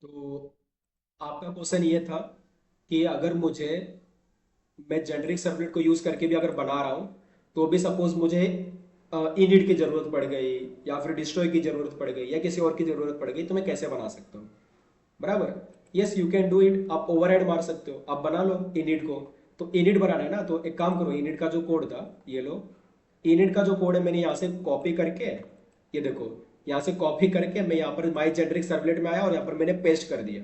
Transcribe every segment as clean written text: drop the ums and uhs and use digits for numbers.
तो आपका क्वेश्चन ये था कि अगर मुझे मैं जेनरिक सर्वलेट को यूज़ करके भी अगर बना रहा हूँ तो भी सपोज मुझे इनिट की ज़रूरत पड़ गई या फिर डिस्ट्रॉय की ज़रूरत पड़ गई या किसी और की ज़रूरत पड़ गई तो मैं कैसे बना सकता हूँ। बराबर। Yes you can do it. आप ओवरहेड मार सकते हो, आप बना लो इनिट को। तो इनिट बनाना है ना, तो एक काम करो, इनिट का जो कोड था ये लो। इनिट का जो कोड है मैंने यहाँ से कॉपी करके, ये देखो, यहाँ से कॉपी करके मैं यहाँ पर माई जेनरिक सर्वलेट में आया और यहाँ पर मैंने पेस्ट कर दिया।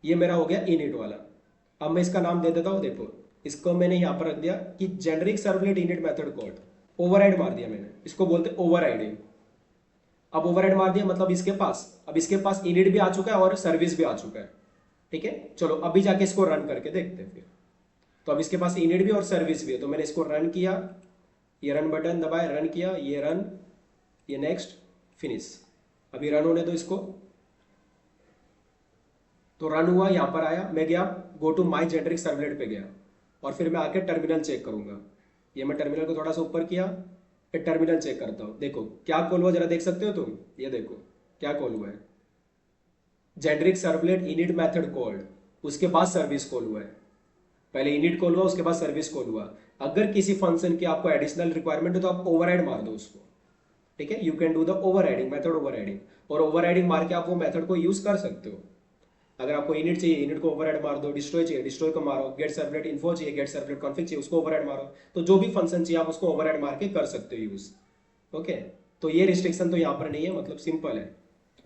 ये मेरा हो गया इनिट वाला। अब मैं इसका नाम दे देता हूँ, देखो इसको मैंने यहाँ पर रख दिया कि generic servlet init method code. Override मार दिया मैंने, इसको बोलते ओवरराइडिंग। अब ओवरहेड मार दिया मतलब इसके पास, अब इसके पास इनिट भी आ चुका है और सर्विस भी आ चुका है। ठीक है, चलो अभी जाके इसको रन करके देखते हैं फिर। तो अब इसके पास इनिट भी और सर्विस भी है, तो मैंने इसको रन किया, ये रन बटन दबाए, रन किया, ये रन, ये नेक्स्ट, फिनिश। अभी रन होने दो इसको। तो रन हुआ, यहाँ पर आया, मैं गया go to my generic servlet पे गया और फिर मैं आके टर्मिनल चेक करूंगा। ये मैं टर्मिनल को थोड़ा सा ऊपर किया, फिर टर्मिनल चेक करता हूँ। देखो क्या कॉल हुआ, जरा देख सकते हो तुम, ये देखो क्या कॉल हुआ है। Generic servlet init method called, उसके बाद सर्विस कॉल हुआ है। पहले इनिट कॉल हुआ, उसके बाद सर्विस कॉल हुआ। अगर किसी फंक्शन की आपको एडिशनल रिक्वायरमेंट हो तो आप ओवरराइड मार दो उसको। ठीक है, you can do the overriding, method overriding. और ओवरराइडिंग मार के आप वो मेथड को यूज कर सकते हो। अगर आपको इनिट चाहिए, इनिट को ओवरराइड मार दो। डिस्ट्रॉय चाहिए, डिस्ट्रॉय को मारो। गेट सर्वलेट इन्फो चाहिए, गेट सर्वलेट कॉन्फिग चाहिए, उसको ओवरराइड मारो। तो जो भी फंक्शन चाहिए आप उसको ओवरराइड मार के कर सकते हो यूज। ओके। तो ये रिस्ट्रिक्शन तो यहाँ पर नहीं है, मतलब सिंपल है।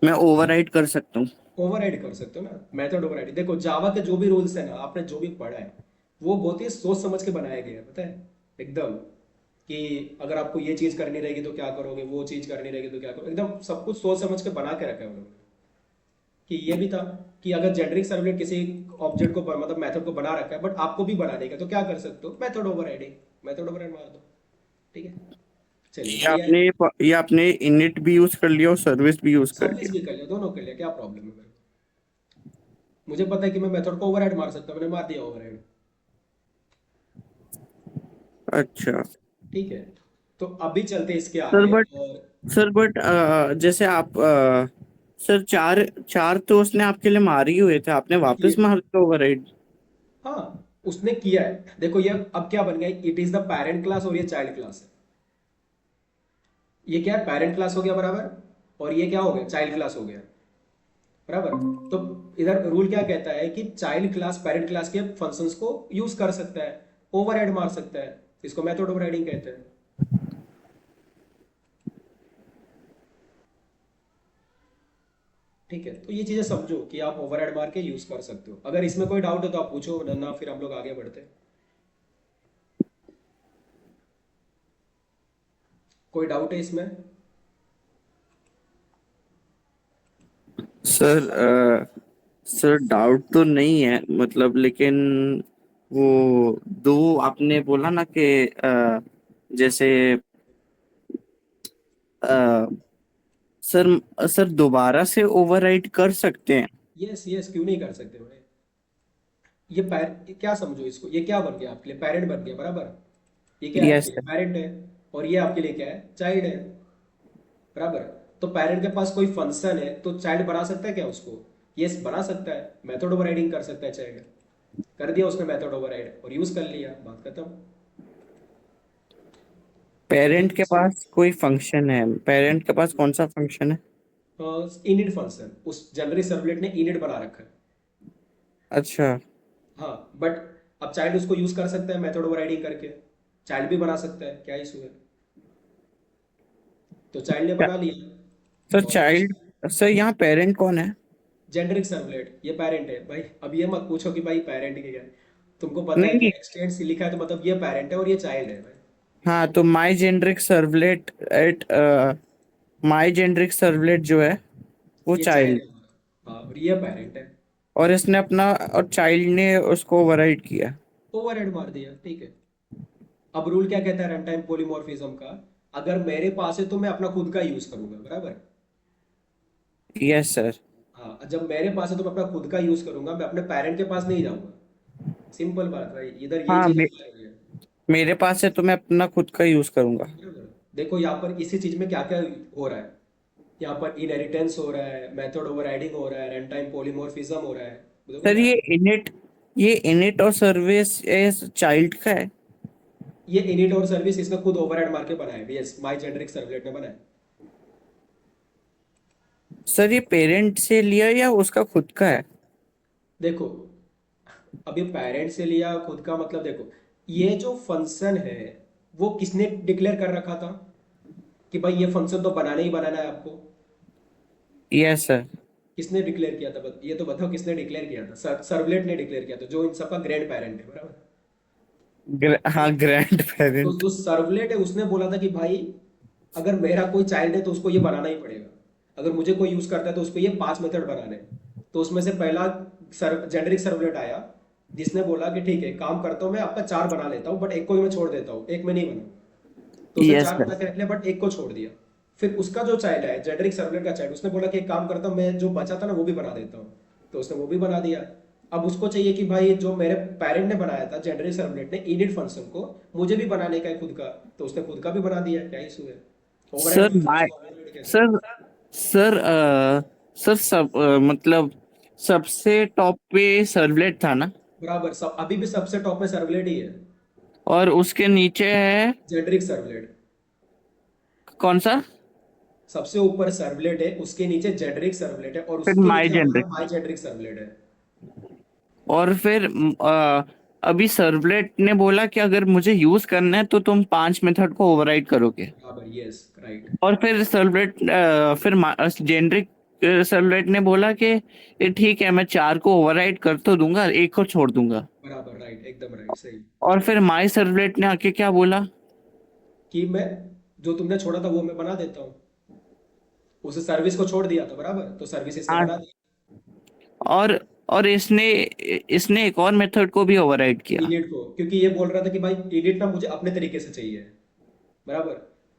मैं ओवरराइड कर सकता हूँ। ओवरराइड कर सकते हो ना, मेथड ओवरराइड। देखो जावा के जो भी रूल्स है ना, आपने जो भी पढ़ा है वो बहुत ही सोच समझ के बनाया गया है, पता है, एकदम। कि अगर आपको ये चीज करनी रहेगी तो क्या करोगे, वो चीज करनी रहेगी तो क्या करोगे, एकदम सब कुछ सोच समझ के बना के रखा है उन्होंने। कि ये भी था कि अगर जेनरिक सर्वलेट किसी ऑब्जेक्ट को मतलब मेथड को बना रखा है बट आपको भी बनाने का, तो क्या कर सकते हो, मेथड ओवरराइडिंग, मेथड ओवरराइड मार दो। ठीक है, चलिए ये क्लियर है। आपने ये आपने इनिट भी यूज कर लिया और सर्विस भी यूज कर सर्विस लिया। भी कर लिया, दोनों कर लिया, क्या प्रॉब्लम है मेरे को। मुझे पता है कि मैं मेथड को ओवरराइड मार सकता हूँ, मैंने मार दिया ओवरराइड। अच्छा। ठीक है, तो अभी चलते हैं इसके सर आगे बट और। सर बट जैसे आप सर चार चार तो उसने आपके लिए मार ही हुए थे, आपने वापस ये, मार दिया ओवरराइड। हाँ उसने किया है, देखो ये अब क्या बन गया, it is the parent class और ये चाइल्ड क्लास है। ये क्या है, पेरेंट क्लास हो गया बराबर, और ये क्या हो गया, चाइल्ड क्लास हो गया बराबर। तो इधर रूल क्या कहता है कि चाइल्ड क्लास पेरेंट क्लास के फंक्शंस को यूज कर सकता है, ओवरराइड मार सकता है। इसको मेथड ओवरराइडिंग कहते हैं। ठीक है, तो ये चीजें समझो कि आप ओवरराइड मार के यूज कर सकते हो। अगर इसमें कोई डाउट है तो आप पूछो, वरना फिर हम लोग आगे बढ़ते हैं। कोई डाउट है इसमें? सर सर डाउट तो नहीं है, मतलब, लेकिन वो दो आपने बोला ना कि जैसे अ, सर सर दोबारा से ओवरराइड कर सकते हैं। यस यस, क्यों नहीं कर सकते भाई। ये क्या समझो इसको, ये क्या बन गया आपके लिए, पेरेंट बन गया बराबर। ये क्या है यस आपके लिए, सर। पेरेंट है। और ये आपके लिए क्या है, चाइल्ड है, बराबर। तो पेरेंट के पास कोई फंक्शन है तो चाइल्ड बना सकता है क्या उसको? यस बना सकता है, मेथड ओवरराइडिंग कर सकता है चाइल्ड। कर दिया उसने मेथड ओवरराइड और यूज कर लिया, बात खत्म। पेरेंट ठीक के है, पास कोई फंक्शन है, पेरेंट के पास कौन सा फंक्शन है? इनिट फंक्शन उस जनरली सर्वलेट ने इनिट बना रखा है। अच्छा। हाँ बट अब चाइल्ड उसको यूज कर सकता है मेथड ओवरराइडिंग करके। चाइल्ड भी बना सकता है, क्या इशू है। तो चाइल्ड ने बना सर लिया और चाइल्ड, सर यहाँ पेरेंट कौन है? जेनरिक सर्वलेट ये पेरेंट है भाई। अब ये मत पूछो कि भाई पेरेंट क्या है। तुमको पता है नहीं कि नहीं। एक्सटेंड से लिखा है तो मतलब ये पेरेंट है और ये चाइल्ड है भाई। हाँ, तो my generic servlet at my generic servlet जो है वो ये चाइल्ड चाइल्ड, है हमारा, हाँ, और ये पेरेंट है। और इसने अपना और चाइल्ड ने उसको ओवरराइड किया। ओवरहेड मार दिया, ठीक है। अब रूल क्या कहता है रन टाइम पॉलीमॉर्फिज्म का, अगर मेरे पास है तो मैं अपना खुद का यूज करूंगा बराबर। Yes sir. हाँ, जब मेरे पास है तो मैं अपना खुद का यूज करूंगा, मैं अपने पेरेंट के पास नहीं जाऊंगा। सिंपल बात भाई, इधर ये हाँ, चीज apply हुई है। मेरे पास है तो मैं अपना खुद का यूज करूंगा। बराबर? देखो यहाँ पर इसी चीज में क्या क्या हो रहा है। यहाँ पर इनहेरिटेंस हो रहा है, मेथड ओवरराइडिंग हो रहा है, रन टाइम पॉलीमॉर्फिज्म हो रहा है। देखो सर क्या है। ये इनिट और सर्विस एज चाइल्ड का है। ये इनिट और सर्विस इसने खुद ओवरराइड मार के बनाया है, यस, माई जेनरिक सर्वलेट ने बनाया। सर ये पेरेंट से लिया या उसका खुद का है? देखो, अभी पेरेंट से लिया खुद का मतलब, देखो, ये जो फंक्शन है वो किसने डिक्लेयर कर रखा था कि भाई ये फंक्शन तो बनाना ही बनाना है आपको? Yes sir. किसने डिक्लेयर किया था? ये तो बताओ किसने डिक्लेयर किया था? सर्वलेट ने डिक्लेयर किया था, जो इन सबका ग्रैंड पेरेंट है, बराबर? हाँ, ग्रैंड तो पेरेंट। जो सर्वलेट है उसने बोला था कि भाई अगर मेरा कोई चाइल्ड है तो उसको ये बनाना ही पड़ेगा। अगर मुझे कोई यूज करता है तो उसको ये 5 मेथड बनाने हैं। तो उसमें से पहला जेनरिक सर्वलेट आया, जिसने बोला कि ठीक है, काम करता हूँ मैं आपका 4 बना लेता हूँ, बट एक को ही मैं छोड़ देता हूँ, एक में नहीं बना। तो उसने यस 4 सर। बना के रख लिया, बट एक को छोड़ दिया। फिर उसका जो चाइल्ड है, जेनरिक सर्वलेट का चाइल्ड, उसने बोला कि एक काम करता हूँ, मैं जो बचा था ना वो भी बना देता हूँ। तो उसने वो भी बना दिया। अब उसको चाहिए कि भाई जो मेरे पेरेंट ने बनाया था जेनरिक सर्वलेट ने इनिट फंक्शन को, मुझे भी बनाने का है खुद का। तो उसने खुद का भी बना दिया, क्या इशू है? ओवरराइड सर क्यों माय करेगा? ओवरराइड कैसे सर करेगा? सर सर मतलब सबसे टॉप पे सर्वलेट था ना? बराबर, सब अभी भी सबसे टॉप में सर्वलेट ही है। और उसके नीचे है जेनरिक सर्वलेट। कौन सा? सबसे ऊपर सर्वलेट है, उसके नीचे जेनरिक सर्वलेट है, और फिर उसके माई नीचे हमारा जनरिक। माई जेनरिक सर्वलेट है। और फिर अभी सर्वलेट ने बोला कि अगर मुझे यूज करना है तो तुम 5 मेथड को ओवरराइड करोगे। बराबर, यस, राइट। और फिर सर्वलेट फिर जेनरिक सर्वलेट ने बोला कि ये ठीक है, मैं 4 को ओवरराइड कर तो दूंगा, एक को छोड़ दूंगा। बराबर, राइट, एकदम राइट, सही। और फिर माई सर्वलेट ने आके क्या बोला? कि मैं जो तुमने छोड़ा था वो मैं बना देता हूँ। उसे सर्विस को छोड़ दिया था, बराबर, तो सर्विस इसने हाँ। बना दी। और और इसने इसने एक और मेथड को भी ओवरराइड किया। इनिट को, क्योंकि ये बोल रहा था कि भाई इनिट ना मुझे अपने तरीके से चाहिए, बराबर।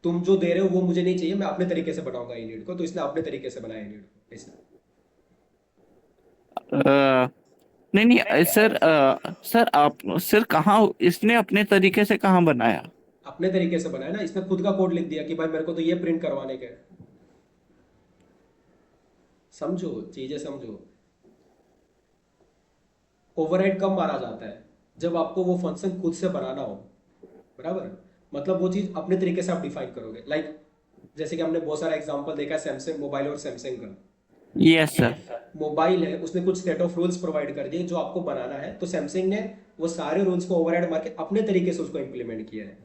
तुम जो दे रहे हो वो मुझे नहीं चाहिए, मैं अपने तरीके से बनाऊंगा इनिट को, तो इसने अपने तरीके से बनाया इनिट को, ऐसा। अ, नहीं नहीं सर, सर आप सर कहाँ इसने अपने तरीके से कहाँ बनाया? अपने तरीके से बनाया ना, इसने खुद का कोड लिख दिया कि भाई मेरे को तो ये प्रिंट करवाने का है। समझो, चीजें समझो। ओवरराइड कब मारा जाता है? जब आपको वो फंक्शन खुद से बनाना हो, बराबर। मतलब वो चीज अपने तरीके से आप डिफाइन करोगे, लाइक जैसे कि हमने बहुत सारा एग्जांपल देखा है सैमसंग मोबाइल और सैमसंग का। Yes sir. मोबाइल है, उसने कुछ सेट ऑफ रूल्स प्रोवाइड कर दिए जो आपको बनाना है, तो सैमसंग ने वो सारे रूल्स को ओवरराइड मार के अपने तरीके से उसको इंप्लीमेंट किया है,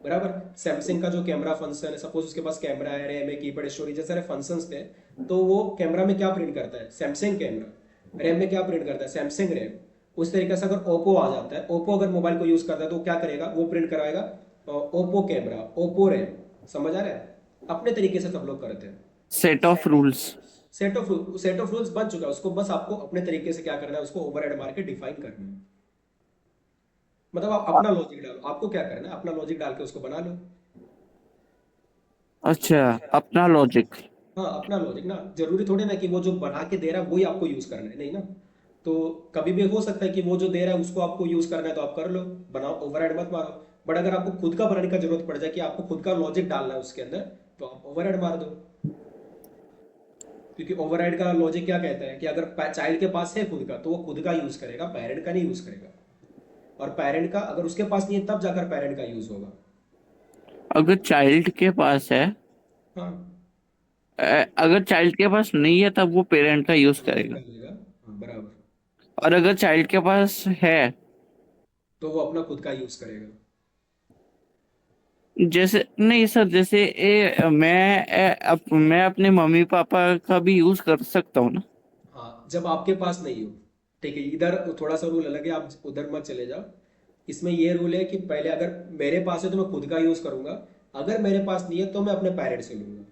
बराबर। सैमसंग का जो कैमरा फंक्शन है, सपोज उसके पास कैमरा है, रैम है, कीपैड, स्टोरेज, जैसे सारे फंक्शंस थे। तो वो कैमरा में क्या प्रिंट करता है? Samsung camera. रैम में क्या प्रिंट करता है? Samsung RAM. उस तरीके से अगर ओप्पो आ जाता है, ओप्पो अगर मोबाइल को यूज करता है तो क्या करेगा? वो प्रिंट कराएगा ओप्पो कैमरा, ओप्पो रैम। समझ आ रहा है? अपने तरीके से सब लोग करते हैं। Set of rules. Set of rules बन चुका है, उसको बस आपको अपने तरीके से क्या करना है, उसको ओवरराइड मार के डिफाइन करना है। मतलब आप अपना लॉजिक डालो, आपको क्या करना है, अपना लॉजिक डाल के उसको बना लो। अच्छा, अपना लॉजिक। हाँ, अपना लॉजिक ना, जरूरी थोड़ी ना कि वो जो बना के दे रहा है वही आपको यूज करना है, नहीं ना। तो कभी भी हो सकता है कि वो जो दे रहा है उसको आपको यूज करना है तो आप कर लो, बनाओ, ओवरराइड मत मारो। बट अगर आपको खुद का बनाने का जरूरत पड़ जाए कि आपको खुद का लॉजिक डालना है उसके अंदर, तो आप ओवरराइड मार दो। क्योंकि ओवरराइड का लॉजिक क्या कहता है कि अगर चाइल्ड के पास है खुद का तो वो खुद का यूज करेगा, पेरेंट का नहीं यूज करेगा। और पेरेंट का अगर उसके पास नहीं है तब जाकर पेरेंट का यूज होगा। अगर चाइल्ड के पास है, हाँ, अगर चाइल्ड के पास नहीं है तब वो पेरेंट का यूज पेरेंट करेगा। का लेगा, हाँ, बराबर। और अगर चाइल्ड के पास है, तो वो अपना खुद का यूज करेगा। जैसे नहीं सर, जैसे मैं अपने मम्मी पापा का भी यूज कर सकता हूँ ना? हाँ, जब आपके पास नहीं हो। ठीक है, इधर थोड़ा सा रूल अलग है, आप उधर मत चले जाओ। इसमें ये रूल है कि पहले अगर मेरे पास है तो मैं खुद का यूज करूंगा। अगर मेरे पास नहीं है तो मैं अपने पेरेंट्स से लूंगा।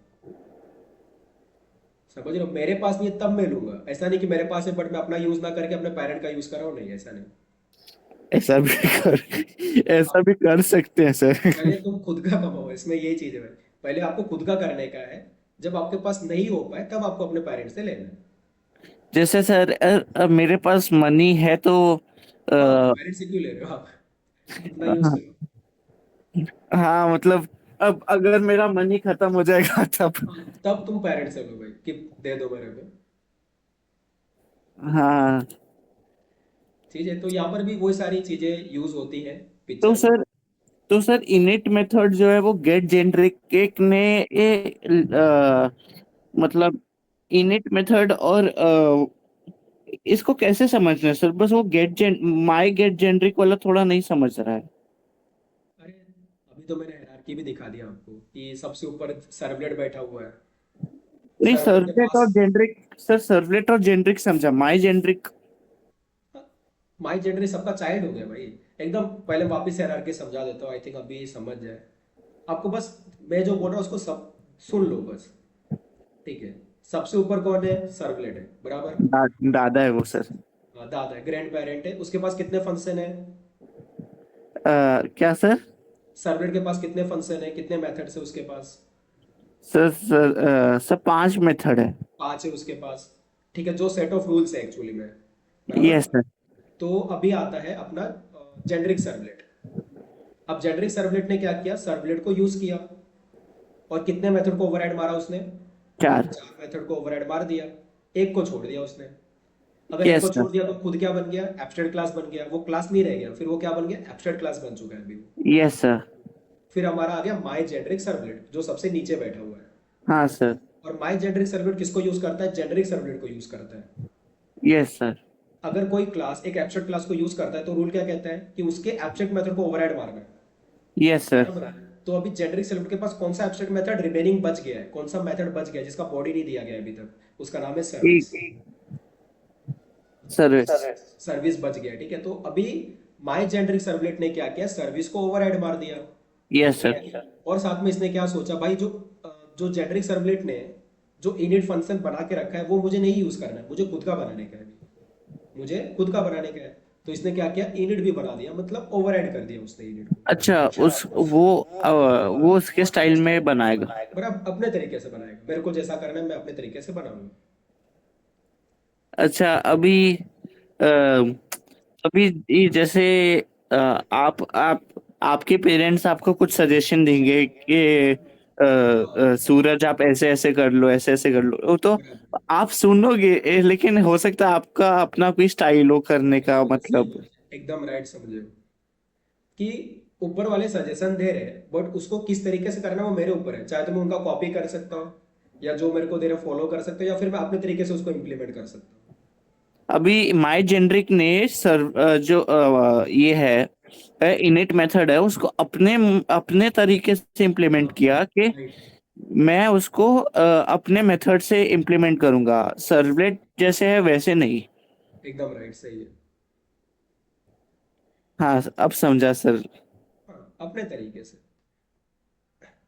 समझ रहे हो? मेरे पास नहीं है तब मैं लूंगा, ऐसा नहीं कि मेरे पास है बट मैं अपना यूज ना करके अपने पेरेंट का यूज कर रहा हूँ, नहीं, ऐसा नहीं। ऐसा भी ऐसा भी कर सकते हैं सर। पहले तुम खुद का कमाओ, इसमें ये चीज है भाई। पहले आपको खुद का करने का है। जब आपके पास नहीं हो पाए तब आपको अपने पेरेंट्स से लेना है। जैसे सर मेरे पास मनी है तो हाँ, आ, पेरेंट्स से क्यों ले रहे हो आप? अपना यूज करो। हाँ मतलब अब अगर मेरा मनी खत्म हो जाएगा तब? तब तुम पेरेंट्स हो भाई कि दे दो मेरे को। हाँ। ठीक है, तो यहाँ पर भी वही सारी चीजें यूज होती हैं तो पिक्चर में। सर तो सर इनिट मेथड जो है वो गेट जेनरिक ने मतलब इनिट मेथड और इसको कैसे समझना है सर? बस वो माई गेट जेनरिक वाला थोड़ा नहीं समझ रहा है। अरे अभी तो मैंने हायरार्की भी दिखा दिया आपको कि सबसे ऊपर सर्वलेट बैठा हुआ है। नहीं, सर्वलेट के सर्वलेट पास और जेनरिक सर, सर्वलेट और जेनरिक समझा, माई जेनरिक। माई जेनरी सबका चाइल्ड हो गया भाई। एकदम पहले वापस हायरार्की समझा देता हूँ, आई थिंक अभी समझ जाए आपको। बस मैं जो बोल रहा हूँ उसको सब सुन लो बस। ठीक है, सबसे ऊपर कौन है? सर्वलेट है, बराबर। दादा है वो सर। हाँ, दादा है, ग्रैंड पेरेंट है। उसके पास कितने फंक्शन है? क्या सर? सर्वलेट के पास कितने फंक्शन है, कितने मेथड्स है उसके पास? सर 5 मेथड है। 5 है उसके पास। ठीक है, जो सेट ऑफ रूल्स है एक्चुअली में, बराबर। Yes sir. तो अभी आता है अपना जेनरिक सर्वलेट। अब जेनरिक सर्वलेट ने क्या किया? सर्वलेट को यूज किया, और कितने मेथड को ओवरराइड मारा उसने? 4। 4 मेथड को ओवरराइड मार दिया। एक को छोड़ दिया उसने। अगर एक यस को सर। छोड़ दिया तो खुद क्या बन गया? एब्स्ट्रैक्ट क्लास बन गया। वो क्लास नहीं रह गया, फिर वो क्या बन गया? एब्स्ट्रैक्ट क्लास बन चुका है अभी वो। Yes sir. फिर हमारा आ गया माई जेनरिक सर्वलेट, जो सबसे नीचे बैठा हुआ है। हाँ सर। और माई जेनरिक सर्वलेट किसको यूज करता है? जेनरिक सर्वलेट को यूज करता है। Yes sir. अगर कोई क्लास एक एब्स्ट्रैक्ट क्लास को यूज करता है तो रूल क्या कहता है कि उसके एब्स्ट्रैक्ट मेथड को ओवरराइड मारना है। Yes sir. बराबर है। तो अभी जेनरिक सर्वलेट के पास कौन सा एब्स्ट्रैक्ट मेथड रिमेनिंग बच गया है? कौन सा मेथड बच गया है जिसका बॉडी नहीं दिया गया है अभी तक? उसका नाम है सर्विस। एक सर्विस। सर्विस बच गया है, ठीक है। तो अभी माई जेनरिक सर्वलेट ने क्या किया? सर्विस को ओवरराइड मार दिया। Yes sir. और साथ में इसने क्या सोचा भाई, जो जेनरिक सर्वलेट ने जो इनिट फंक्शन बना के रखा है वो मुझे नहीं यूज करना है, मुझे खुद का बनाने का है अभी। मुझे खुद का बनाने का है। तो इसने क्या किया? इनिट भी बना दिया, मतलब ओवरराइड कर दिया उसने इनिट को। अच्छा, वो उसके स्टाइल में बनाएगा। पर अब अपने तरीके से बनाएगा, मेरे को जैसा करना है मैं अपने तरीके से बनाऊंगा। अच्छा, अ, अभी ये जैसे आप आपके पेरेंट्स आपको कुछ सजेशन देंगे कि सूरज आप ऐसे ऐसे कर लो, ऐसे ऐसे कर लो, वो तो बराबर। आप सुनोगे, लेकिन हो सकता है आपका अपना कोई स्टाइल हो करने का, बिल्कुल सही मतलब। है, एकदम राइट समझे हो कि ऊपर वाले सजेशन दे रहे हैं बट उसको किस तरीके से करना है वो मेरे ऊपर है। चाहे तो मैं उनका कॉपी कर सकता हूँ, या जो मेरे को दे रहे फॉलो कर सकता हूँ, या फिर मैं अपने तरीके से उसको इम्प्लीमेंट कर सकता हूँ। अभी माई जेनरिक ने जो ये है इनिट मेथड है, उसको अपने अपने तरीके से इम्प्लीमेंट हाँ, किया कि राइट। मैं उसको अपने मेथड से इम्प्लीमेंट करूंगा, सर्वलेट जैसे है वैसे नहीं। एकदम राइट, सही है। हाँ, अब समझा सर। हाँ, अपने तरीके से।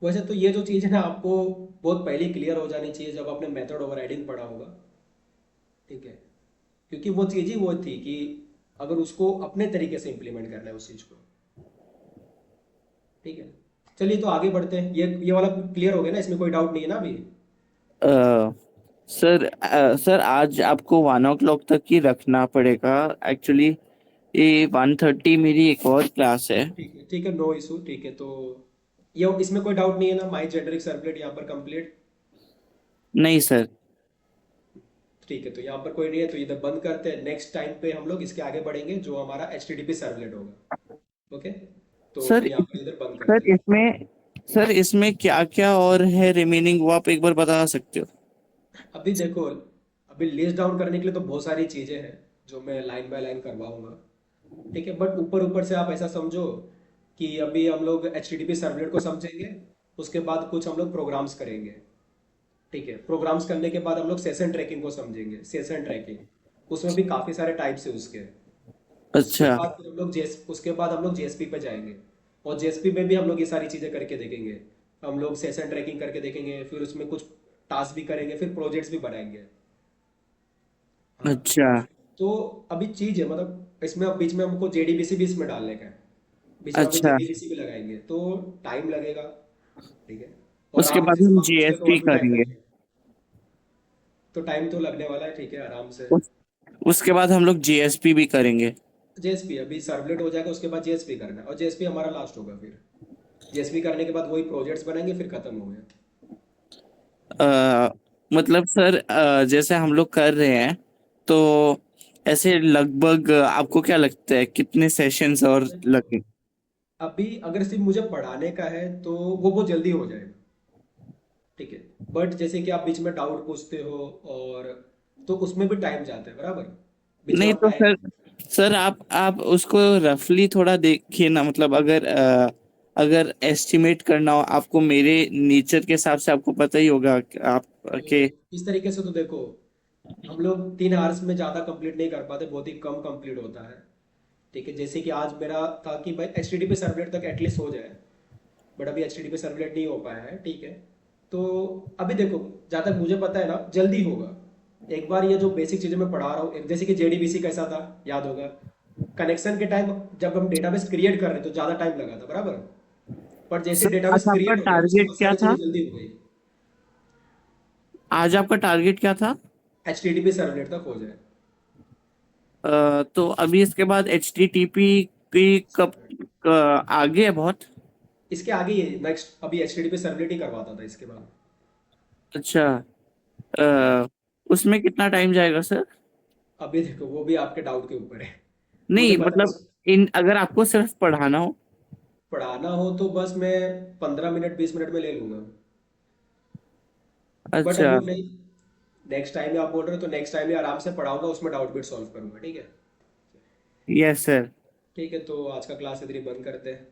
वैसे तो ये जो चीज़ है ना, आपको बहुत पहले क्लियर हो जानी चाहिए जब आपने मेथड ओवरराइडिंग पढ़ा होगा। ठीक है, क्योंकि वो चीज़ ही वो थी कि अगर उसको अपने तरीके से इम्प्लीमेंट करना है उस चीज़ को। ठीक है, चलिए तो आगे बढ़ते हैं। ये वाला क्लियर हो गया ना, इसमें कोई डाउट नहीं है ना अभी? अ, सर आज आपको 1 o'clock तक ही रखना पड़ेगा एक्चुअली। ये 1:30 मेरी एक और क्लास है। ठीक है, ठीक है, नो इशू। ठीक है, तो ये इसमें कोई डाउट नहीं है ना? माई जेनरिक सर्वलेट यहाँ पर कंप्लीट। नहीं सर। ठीक है, तो यहाँ पर कोई नहीं है तो इधर बंद करते हैं। नेक्स्ट टाइम पे हम लोग इसके आगे बढ़ेंगे जो हमारा H T T P servlet होगा। ओके, तो सर फिर यहाँ पर इधर बंद सर करते हैं। इसमें सर इसमें क्या क्या और है रिमेनिंग, वो आप एक बार बता सकते हो? अभी देखो, अभी लिस्ट डाउन करने के लिए तो बहुत सारी चीज़ें हैं जो मैं लाइन बाय लाइन करवाऊंगा। ठीक है, बट ऊपर ऊपर से आप ऐसा समझो कि अभी हम लोग H T T P servlet को समझेंगे। उसके बाद कुछ हम लोग प्रोग्राम्स करेंगे। ठीक है, प्रोग्राम्स करने के बाद हम लोग सेशन ट्रैकिंग को समझेंगे। सेशन ट्रैकिंग, उसमें भी काफ़ी सारे टाइप्स है उसके। उसके अच्छा। बाद फिर हम लोग उसके बाद हम लोग जेएसपी पे जाएंगे। और जेएसपी में भी हम लोग ये सारी चीज़ें करके देखेंगे। हम लोग सेशन ट्रैकिंग करके देखेंगे, फिर उसमें कुछ टास्क भी करेंगे, फिर प्रोजेक्ट्स भी बनाएंगे। हाँ, अच्छा। तो अभी चीज़ है, मतलब इसमें अब बीच में हमको जेडीबीसी भी इसमें डालने का है। बीच में अभी अच्छा, जेडीबीसी भी लगाएंगे तो टाइम लगेगा। ठीक है, और उसके आप बाद जैसे हम मान लो उसमें तो जीएसपी और भी टाइम करेंगे। लगेगा। तो टाइम तो लगने वाला है, ठीक है, आराम से। उस, उसके बाद हम लोग जीएसपी भी करेंगे। जेएसपी अभी सर्वलेट हो जाएगा, उसके बाद जेएसपी करना है, और जेएसपी हमारा लास्ट होगा। फिर जेएसपी करने के बाद वही प्रोजेक्ट्स बनाएंगे, फिर खत्म हो गया। अ, मतलब सर जैसे हम लोग कर रहे हैं तो ऐसे लगभग आपको क्या लगता है कितने सेशंस और लगे? अभी अगर सिर्फ मुझे पढ़ाने का है तो वो बहुत जल्दी हो जाएगा, ठीक है। बट जैसे कि आप बीच में डाउट पूछते हो और तो उसमें भी टाइम जाता है, बराबर, बीच में नहीं आप तो टाइम। सर, सर आप उसको रफली थोड़ा देखिए ना, मतलब अगर अगर एस्टिमेट करना हो आपको, मेरे नेचर के हिसाब से आपको पता ही होगा कि आप नहीं, के। इस तरीके से तो देखो, हम लोग 3 आवर्स में ज़्यादा कंप्लीट नहीं कर पाते, बहुत ही कम कंप्लीट होता है, ठीक है। जैसे कि आज मेरा था कि भाई H T T P servlet तक एटलीस्ट हो जाए, बट अभी H T T P servlet नहीं हो पाया है, ठीक है। तो अभी देखो, जहाँ तक मुझे पता है ना, जल्दी होगा। एक बार ये जो बेसिक चीज़ें मैं पढ़ा रहा हूँ, जैसे कि जे डी बी सी कैसा था, याद होगा, कनेक्शन के टाइम जब हम डेटाबेस क्रिएट कर रहे थे तो ज़्यादा टाइम लगा था, बराबर। पर जैसे सर आज डेटाबेस आपका क्रिएट हो गया उसके टारगेट बाद क्या सारी चीज़ें था? जल्दी हो गई। आज आपका टारगेट क्या था? H T T P servlet तक हो जाए। तो अभी इसके बाद एच टी टी पी की कब आगे है बहुत? इसके आगे ये नेक्स्ट अभी H T T P servlet ही करवाता था इसके बाद। अच्छा। अ, उसमें कितना टाइम जाएगा सर? अभी देखो, वो भी आपके डाउट के ऊपर है। मुझे नहीं पता है मतलब इन अगर आपको सिर्फ पढ़ाना हो। पढ़ाना हो तो बस मैं 15 मिनट 20 मिनट में ले लूंगा। बट अच्छा। अभी नहीं, नेक्स्ट टाइम ही आप बोल रहे हो तो नेक्स्ट टाइम ही आराम से पढ़ाऊंगा, उसमें डाउट भी सॉल्व करूंगा, ठीक है। Yes sir. ठीक है, तो आज का क्लास इधर ही बंद करते हैं।